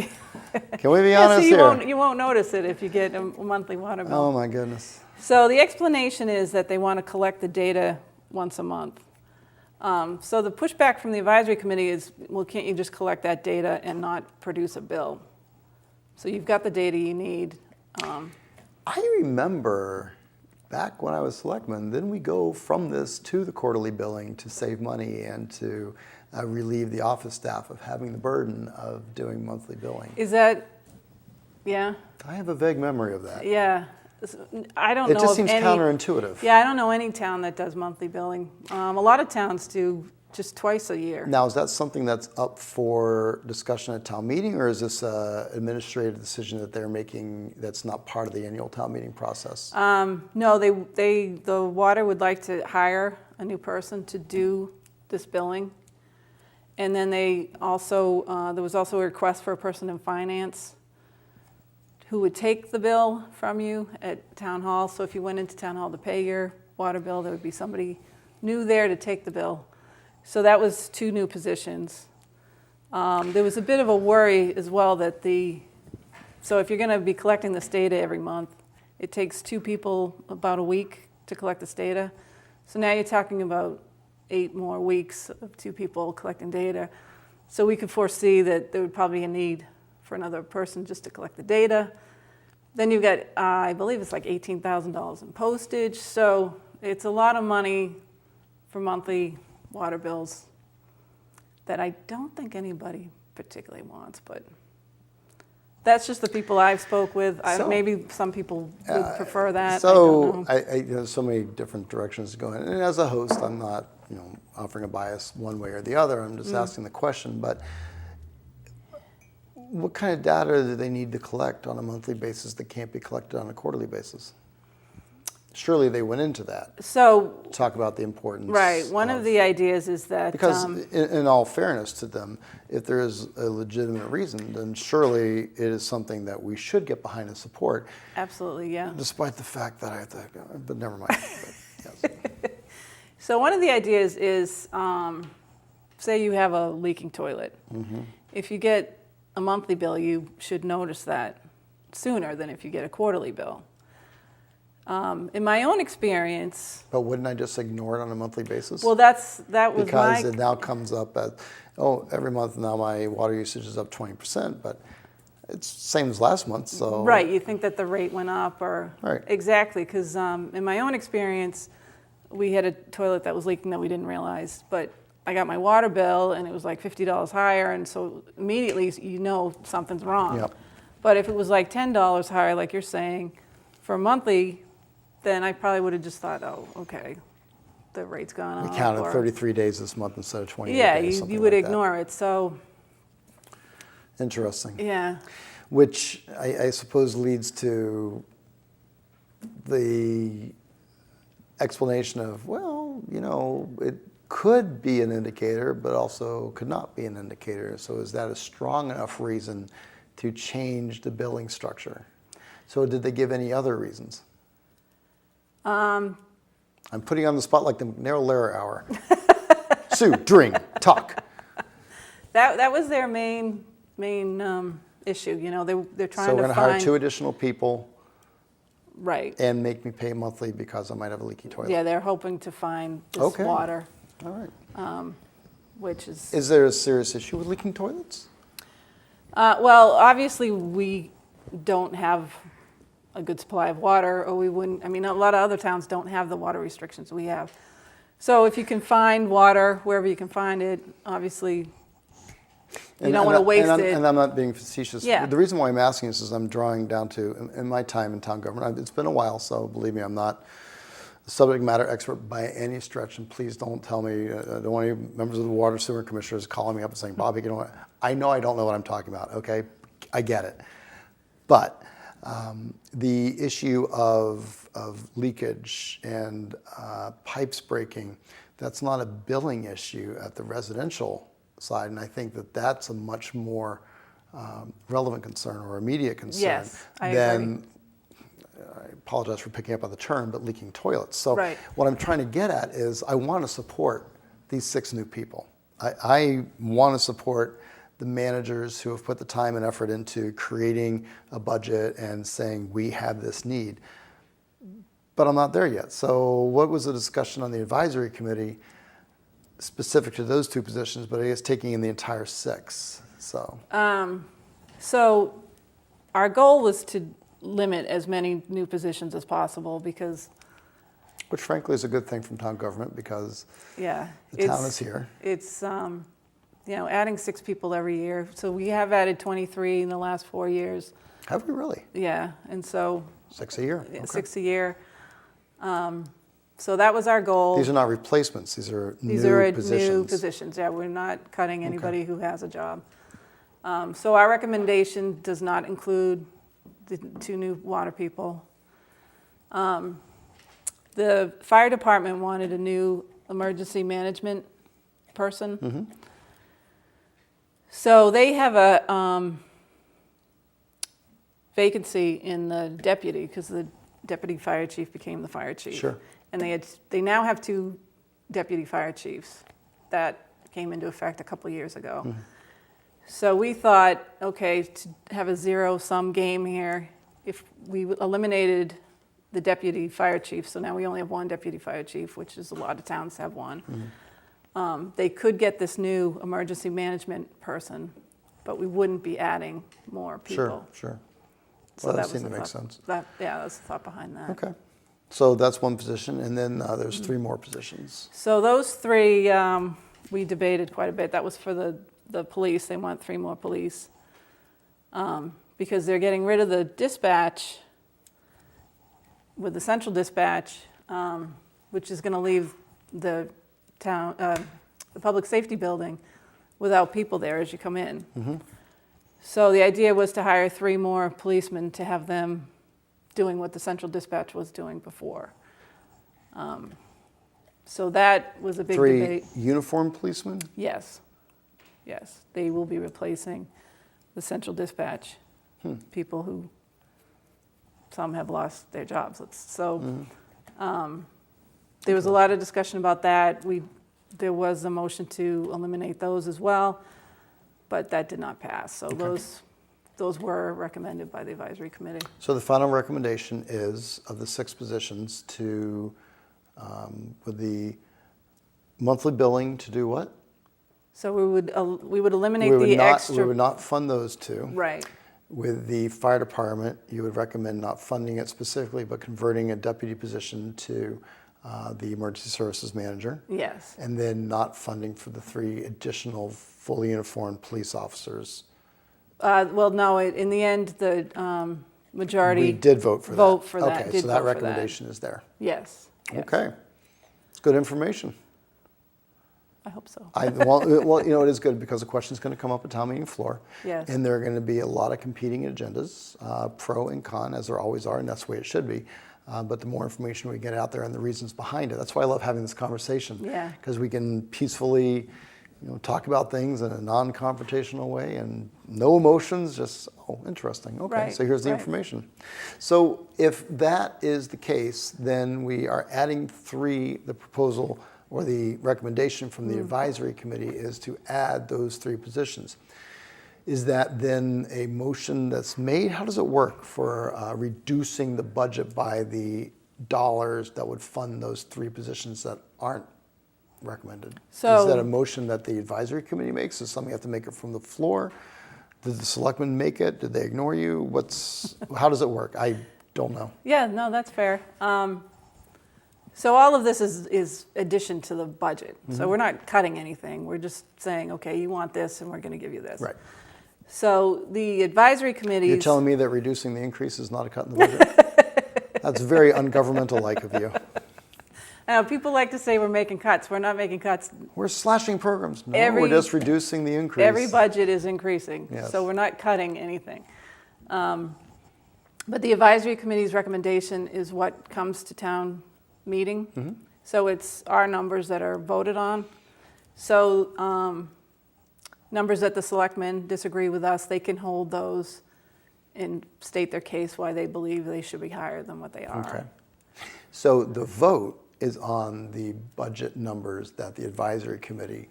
Can we be Yeah, so honest here? you won't notice it if you get a monthly water bill. Oh my goodness. So the explanation is that they want to collect the data once a month. So the pushback from the advisory committee is, well, can't you just collect that data and not produce a bill? So you've got the data you need. I remember back when I was selectman, then we go from this to the quarterly billing to save money and to relieve the office staff of having the burden of doing monthly billing. Is that, yeah? I have a vague memory of that. Yeah. I don't know It just of seems any, counterintuitive. Yeah, I don't know any town that does monthly billing. A lot of towns do just twice a year. Now, is that something that's up for discussion at town meeting, or is this an administrative decision that they're making that's not part of the annual town meeting process? No, the water would like to hire a new person to do this billing. And then they also, there was also a request for a person in finance who would take the bill from you at town hall. So if you went into town hall to pay your water bill, there would be somebody new there to take the bill. So that was 2 new positions. There was a bit of a worry as well that so if you're going to be collecting this data every month, it takes 2 people about a week to collect this data. So now you're talking about 8 more weeks of 2 people collecting data. So we could foresee that there would probably be a need for another person just to collect the data. Then you've got, I believe it's like $18,000 in postage. So it's a lot of money for monthly water bills that I don't think anybody particularly wants, but that's just the people I've spoke with. Maybe some people would prefer that. So I don't know. there's so many different directions to go in. And as a host, I'm not, offering a bias one way or the other. I'm just asking the question. But what kind of data do they need to collect on a monthly basis that can't be collected on a quarterly basis? Surely they went into that. So Talk about the importance. right, one of the ideas is that Because in all fairness to them, if there is a legitimate reason, then surely it is something that we should get behind and support. absolutely, yeah. Despite the fact that I have to, but never mind. But, yes. So one of the ideas is, say you have a leaking toilet. Mm-hmm. If you get a monthly bill, you should notice that sooner than if you get a quarterly bill. In my own experience, But wouldn't I just ignore it on a monthly basis? well, that was because it now comes up as, every month now my water usage is up 20%, but it's same as last month, so. right. You think that the rate went up, or Right. exactly? Because in my own experience, we had a toilet that was leaking that we didn't realize, but I got my water bill and it was like $50 higher, and so immediately something's wrong. Yep. But if it was like $10 higher, like you're saying, for monthly, then I probably would have just thought, oh, okay, the rate's gone up. We counted or- 33 days this month instead of 28 Yeah, days. you something would like that. ignore it. So Interesting. yeah, Which I suppose leads to the explanation of, it could be an indicator, but also could not be an indicator. So is that a strong enough reason to change the billing structure? So did they give any other reasons? I'm putting you on the spot like the Narrow Lair Hour. Sue, drink, talk. that was their main issue. They're trying So we're to going to find hire 2 additional people right. and make me pay monthly because I might have a leaky toilet. Yeah, they're hoping to find this Okay. water, All right. which is Is there a serious issue with leaking toilets? well, obviously we don't have a good supply of water, or we wouldn't. I mean, a lot of other towns don't have the water restrictions we have. So if you can find water wherever you can find it, obviously you don't want to waste it. And I'm not being facetious. Yeah. The reason why I'm asking this is I'm drawing down to, in my time in town government, it's been a while, so believe me, I'm not a subject matter expert by any stretch, and please don't tell me, I don't want any members of the water sewer commissioners calling me up and saying, Bobby, I know I don't know what I'm talking about, okay? I get it. But the issue of leakage and pipes breaking, that's not a billing issue at the residential side, and I think that that's a much more relevant concern or immediate concern Yes, I than, agree. I apologize for picking up on the term, but leaking toilets. So Right. what I'm trying to get at is I want to support these 6 new people. I want to support the managers who have put the time and effort into creating a budget and saying, we have this need. But I'm not there yet. So what was the discussion on the advisory committee specific to those two positions, but I guess taking in the entire 6? So our goal was to limit as many new positions as possible because... Which frankly is a good thing from town government because the town is here. It's, adding 6 people every year. So we have added 23 in the last 4 years. Have we really? Yeah, and so... 6 a year? Yeah, Okay. 6 a year. So that was our goal. These are not replacements. These are new positions. New positions. Yeah, we're not cutting anybody who has a job. So our recommendation does not include the 2 new water people. The fire department wanted a new emergency management person. Mm-hmm. So they have a vacancy in the deputy because the deputy fire chief became the fire chief. Sure. And they now have 2 deputy fire chiefs. That came into effect a couple years ago. Mm-hmm. So we thought, okay, to have a zero-sum game here, if we eliminated the deputy fire chief, so now we only have 1 deputy fire chief, which is a lot of towns have 1. Mm-hmm. They could get this new emergency management person, but we wouldn't be adding more people. Sure. So Well, that seemed was to the make thought. sense. That's the thought behind that. Okay. So that's 1 position, and then there's 3 more positions. So those 3, we debated quite a bit. That was for the police. They want 3 more police because they're getting rid of the dispatch with the central dispatch, which is going to leave the town, the public safety building without people there as you come in. Mm-hmm. So the idea was to hire 3 more policemen to have them doing what the central dispatch was doing before. So that was a big 3 debate. uniformed policemen? Yes. They will be replacing the central dispatch people who some have lost their jobs. There was a lot of discussion about that. There was a motion to eliminate those as well, but that did not pass. So those were recommended by the advisory committee. So the final recommendation is, of the 6 positions, to, with the monthly billing, to do what? So we would eliminate extra. We would not fund those 2. Right. With the fire department, you would recommend not funding it specifically, but converting a deputy position to the emergency services manager. Yes. And then not funding for the 3 additional fully uniformed police officers. Well, no, in the end, the majority We did vote for that. that. Okay, so that recommendation is there. Yes. Okay. It's good information. I hope so. Well, it is good because the question is going to come up at town meeting floor. Yes. And there are going to be a lot of competing agendas, pro and con, as there always are, and that's the way it should be. But the more information we get out there and the reasons behind it, that's why I love having this conversation. Yeah. Because we can peacefully, talk about things in a non-confrontational way and no emotions, just, interesting. Okay, Right, so here's the right. information. So if that is the case, then we are adding 3, the proposal or the recommendation from the advisory committee is to add those 3 positions. Is that then a motion that's made? How does it work for reducing the budget by the dollars that would fund those 3 positions that aren't recommended? So- is that a motion that the advisory committee makes? Is something you have to make it from the floor? Did the selectmen make it? Did they ignore you? How does it work? I don't know. Yeah, no, that's fair. So all of this is addition to the budget. Mm-hmm. So we're not cutting anything. We're just saying, okay, you want this, and we're going to give you this. Right. So the advisory committees. You're telling me that reducing the increase is not a cut in the budget? That's very ungovernmental-like of you. Now, people like to say we're making cuts. We're not making cuts. We're slashing programs. No, we're just reducing the increase. Every budget is increasing. Yes. So we're not cutting anything. But the advisory committee's recommendation is what comes to town meeting. Mm-hmm. So it's our numbers that are voted on. So numbers that the selectmen disagree with us, they can hold those and state their case why they believe they should be higher than what they are. Okay. So the vote is on the budget numbers that the advisory committee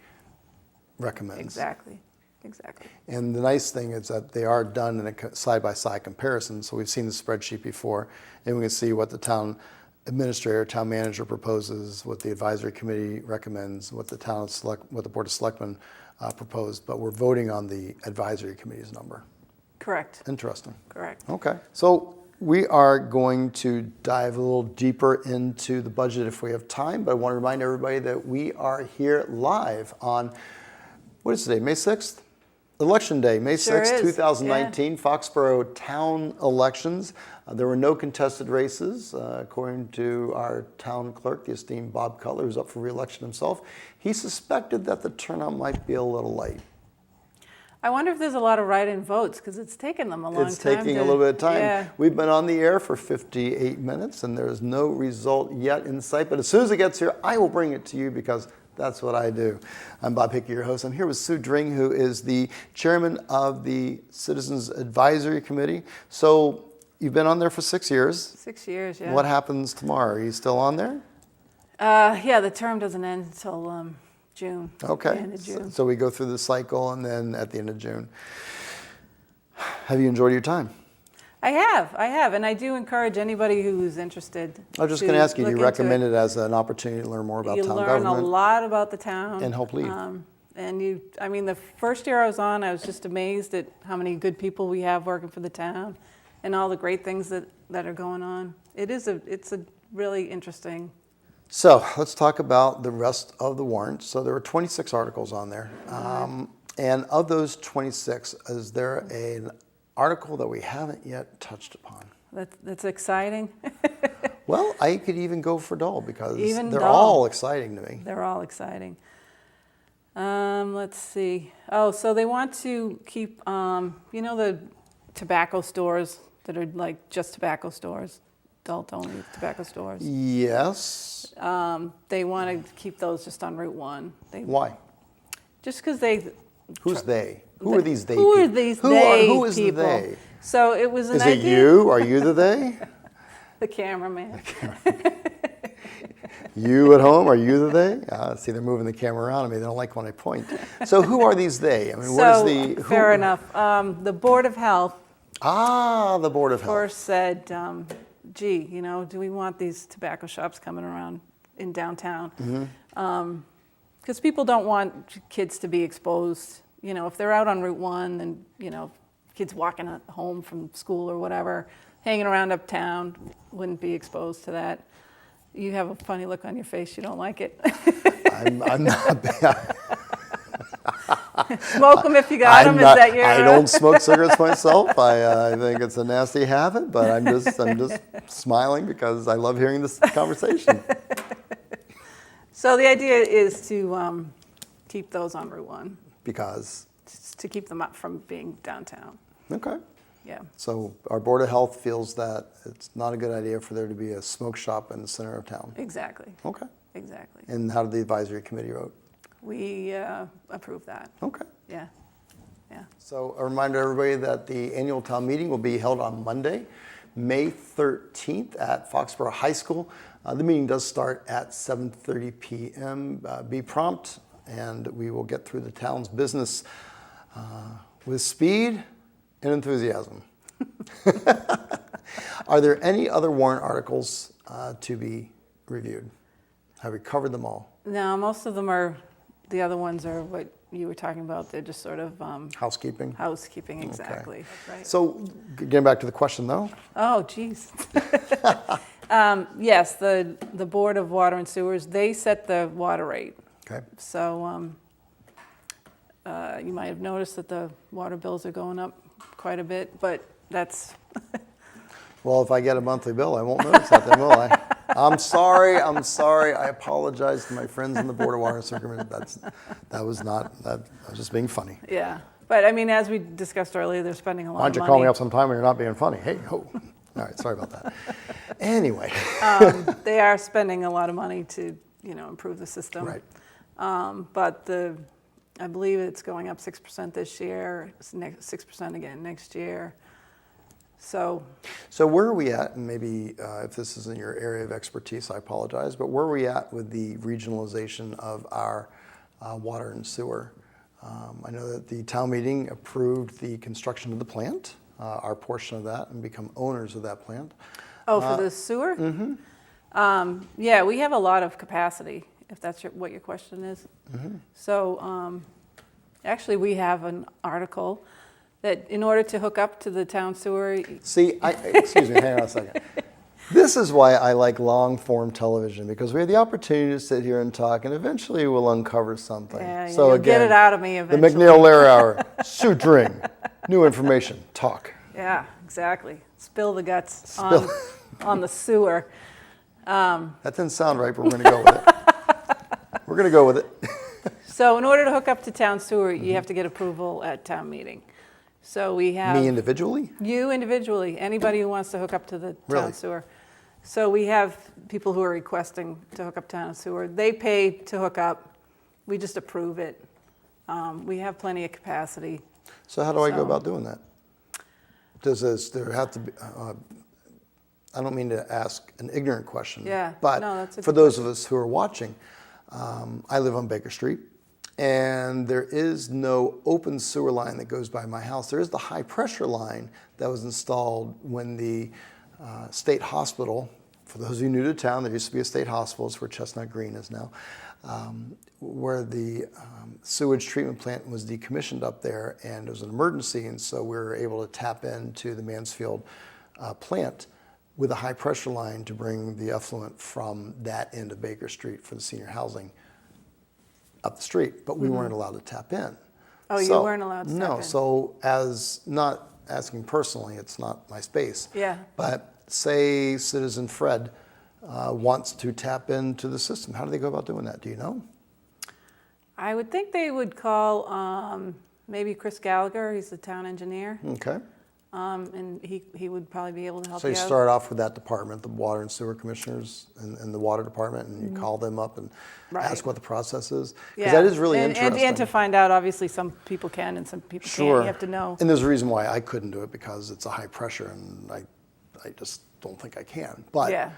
recommends. Exactly. exactly. And the nice thing is that they are done in a side-by-side comparison. So we've seen the spreadsheet before, and we can see what the town administrator, town manager proposes, what the advisory committee recommends, what the Board of Selectmen proposed. But we're voting on the advisory committee's number. Correct. Interesting. Correct. Okay. So we are going to dive a little deeper into the budget if we have time. But I want to remind everybody that we are here live on, what is today, May 6th? Election Day, May 6th, 2019, yeah. Foxborough town elections. There were no contested races, according to our town clerk, the esteemed Bob Cutler, who's up for re-election himself. He suspected that the turnout might be a little light. I wonder if there's a lot of write-in votes, because it's taken them a long time. It's taking a little bit of time. Yeah. We've been on the air for 58 minutes, and there's no result yet in sight. But as soon as it gets here, I will bring it to you, because that's what I do. I'm Bob Hickey, your host. I'm here with Sue Dring, who is the chairman of the Citizens Advisory Committee. So you've been on there for 6 years. 6 years, yeah. What happens tomorrow? Are you still on there? Yeah, the term doesn't end until June. Okay. The end of June. So we go through the cycle, and then at the end of June. Have you enjoyed your time? I have, and I do encourage anybody who's interested. I was just going to ask you, do you recommend it as an opportunity to learn more about town government? You learn a lot about the town. And hope lead. And the first year I was on, I was just amazed at how many good people we have working for the town and all the great things that are going on. It's a really interesting. So let's talk about the rest of the warrant. So there were 26 articles on there. And of those 26, is there an article that we haven't yet touched upon? That's exciting. Well, I could even go for dull, because they're dull. all exciting to me. They're all exciting. Let's see. Oh, so they want to keep, the tobacco stores that are like just tobacco stores, adult-only tobacco stores. Yes. They want to keep those just on Route 1. Why? Just because they... Who's they? Who are these they? Who are these they Who is people? the they? So it was an idea. Is it you? Are you the they? The cameraman. You at home, are you the they? See, they're moving the camera around on me. They don't like when I point. So who are these they? I mean, what is the... Fair enough. The Board of Health. The Board of Health. First said, gee, do we want these tobacco shops coming around in downtown? Because people don't want kids to be exposed. If they're out on Route 1 and, kids walking home from school or whatever, hanging around uptown, wouldn't be exposed to that. You have a funny look on your face. You don't like it. I'm not bad. Smoke them if you got them. Is that your? I don't smoke cigarettes myself. I think it's a nasty habit, but I'm just smiling because I love hearing this conversation. So the idea is to keep those on Route 1. Because? To keep them up from being downtown. Okay. Yeah. So our Board of Health feels that it's not a good idea for there to be a smoke shop in the center of town. Exactly. Okay. Exactly. And how did the advisory committee vote? We approve that. Okay. Yeah. Yeah. So a reminder to everybody that the annual town meeting will be held on Monday, May 13th at Foxborough High School. The meeting does start at 7:30 p.m. Be prompt, and we will get through the town's business with speed and enthusiasm. Are there any other warrant articles to be reviewed? Have we covered them all? No, most of them are, the other ones are what you were talking about. They're just sort of... Housekeeping? Housekeeping, exactly. Okay. Right. So getting back to the question, though. Oh, geez. Yes, the Board of Water and Sewers, they set the water rate. Okay. So you might have noticed that the water bills are going up quite a bit, but that's... Well, if I get a monthly bill, I won't notice that, then will I? I'm sorry. I apologize to my friends in the Board of Water and Sewer. I was just being funny. Yeah. But I mean, as we discussed earlier, they're spending a lot of money. Why don't you call me up sometime when you're not being funny? Hey, ho. All right, sorry about that. Anyway. They are spending a lot of money to, improve the system. Right. But I believe it's going up 6% this year, 6% again next year. So where are we at, and maybe if this isn't your area of expertise, I apologize, but where are we at with the regionalization of our water and sewer I know that the town meeting approved the construction of the plant, our portion of that, and become owners of that plant. Oh, for the sewer? Mm-hmm. Yeah, we have a lot of capacity, if that's what your question is. Mm-hmm. So actually, we have an article that in order to hook up to the town sewer... See, excuse me, hang on a second. This is why I like long-form television, because we have the opportunity to sit here and talk, and eventually we'll uncover something. Yeah, so you'll again, get it out of me eventually. The McNeil-Lair Hour, suit ring, new information, talk. Yeah, exactly. Spill the guts on the sewer. That didn't sound right, but we're going to go with it. We're going to go with it. So in order to hook up to town sewer, you have to get approval at town meeting. So we have... Me individually? You individually, anybody who wants to hook up to the Really? town sewer. So we have people who are requesting to hook up town sewer. They pay to hook up. We just approve it. We have plenty of capacity. So how do I go about doing that? Does there have to be... I don't mean to ask an ignorant question, but that's a for good those of us who are watching, I live on Baker Street, and there is no open sewer line that goes by my house. There is the high pressure line that was installed when the state hospital, for those of you new to town, there used to be a state hospital, it's where Chestnut Green is now, where the sewage treatment plant was decommissioned up there, and it was an emergency, and so we were able to tap into the Mansfield plant with a high pressure line to bring the effluent from that end of Baker Street for the senior housing up the street, but we weren't allowed to tap in. Oh, you weren't allowed to tap in? No, so as, not asking personally, it's not my space. Yeah. But say citizen Fred wants to tap into the system, how do they go about doing that? Do you know? I would think they would call maybe Chris Gallagher, he's the town engineer. Okay. And he would probably be able to help So you out. start off with that department, the water and sewer commissioners and the water department, and you call them up and ask what the process is. Because that is really interesting. And to find out, obviously, some people can and some people can't. You have to know. And there's a reason why I couldn't do it, because it's a high pressure, and I just don't think I can. But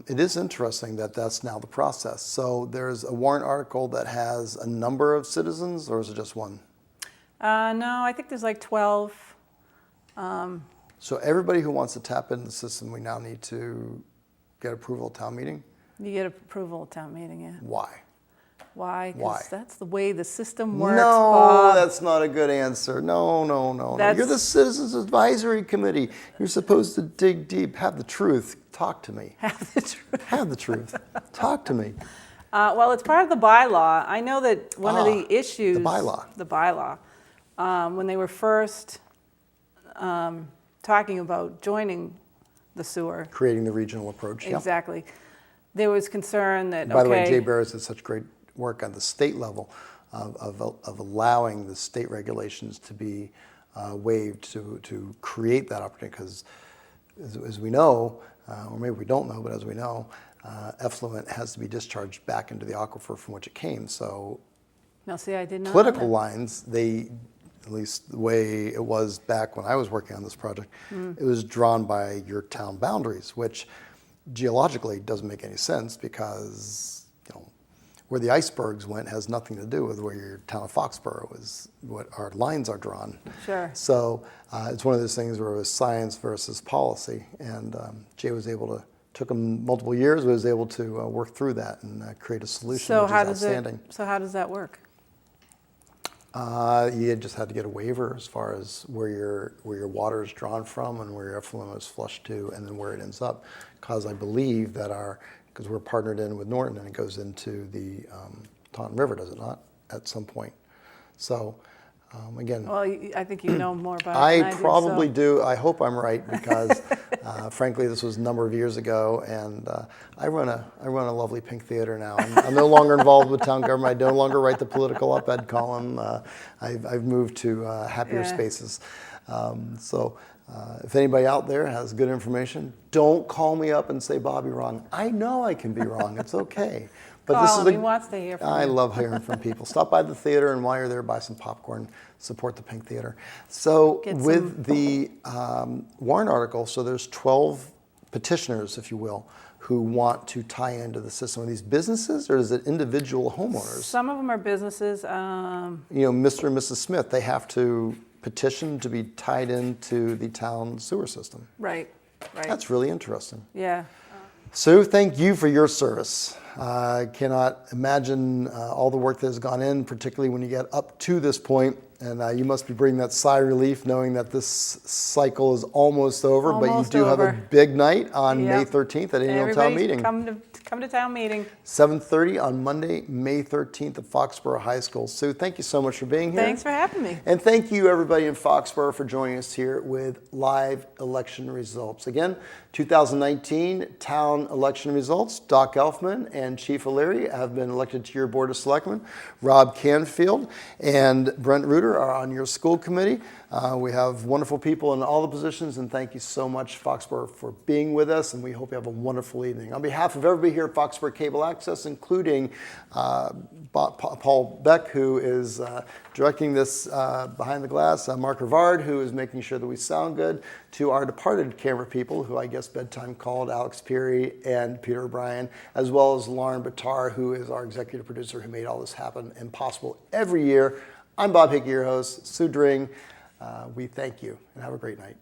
it is interesting that that's now the process. So there's a warrant article that has a number of citizens, or is it just one? No, I think there's like 12. So everybody who wants to tap into the system, we now need to get approval at town meeting? You get approval at town meeting, yeah. Why? Why? Why? Because that's the way the system works, No, Bob. that's not a good answer. No. You're the Citizens Advisory Committee. You're supposed to dig deep. Have the truth. Talk to me. Have the truth. Have the truth. Talk to me. Well, it's part of the bylaw. I know that one of the issues... The bylaw. The bylaw. When they were first talking about joining the sewer. Creating the regional approach. Exactly. Yep. There was concern that, By the way, Jay Barris did such great work on the state level of allowing the state regulations to be waived to create that opportunity, because as we know, or maybe we don't know, but as we know, effluent has to be discharged back into the aquifer from which it came. So no, see, I did not political know that. lines, at least the way it was back when I was working on this project, it was drawn by your town boundaries, which geologically doesn't make any sense, because where the icebergs went has nothing to do with where your town of Foxborough is, what our lines are drawn. Sure. So it's one of those things where it was science versus policy, and Jay was able to, took him multiple years, but was able to work through that and create a solution, which is outstanding. So how does that work? You just had to get a waiver as far as where your water is drawn from and where your effluent is flushed to, and then where it ends up. Because I believe that because we're partnered in with Norton, and it goes into the Taunton River, does it not, at some point? So again, well, I think you know more about it than I do. I probably do. I hope I'm right, because frankly, this was a number of years ago, and I run a lovely Pink Theater now. I'm no longer involved with town government. I no longer write the political op-ed column. I've moved to happier spaces. So if anybody out there has good information, don't call me up and say, Bob, you're wrong. I know I can be wrong. It's okay. But Call him. He wants to hear from you. I love hearing from people. Stop by the theater, and while you're there, buy some popcorn, support the Pink Theater. So with the warrant article, so there's 12 petitioners, if you will, who want to tie into the system? Are these businesses or is it individual homeowners? Some of them are businesses. Mr. and Mrs. Smith, they have to petition to be tied into the town sewer system. Right. That's really interesting. Yeah. Sue, thank you for your service. I cannot imagine all the work that has gone in, particularly when you get up to this point. And you must be bringing that sigh of relief knowing that this cycle is almost over, but you do have a big night on May 13th at annual town meeting. Come to town meeting. 7:30 on Monday, May 13th at Foxborough High School. Sue, thank you so much for being here. Thanks for having me. And thank you, everybody in Foxborough, for joining us here with live election results. Again, 2019 town election results. Doc Elfman and Chief O'Leary have been elected to your Board of Selectmen. Rob Canfield and Brent Reuter are on your school committee. We have wonderful people in all the positions, and thank you so much, Foxborough, for being with us, and we hope you have a wonderful evening. On behalf of everybody here at Foxborough Cable Access, including Paul Beck, who is directing this behind the glass, Mark Rivard, who is making sure that we sound good, to our departed camera people, who I guess bedtime called, Alex Peary and Peter O'Brien, as well as Lauren Batar, who is our executive producer, who made all this happen and possible every year. I'm Bob Hickey, your host. Sue Dring, we thank you and have a great night.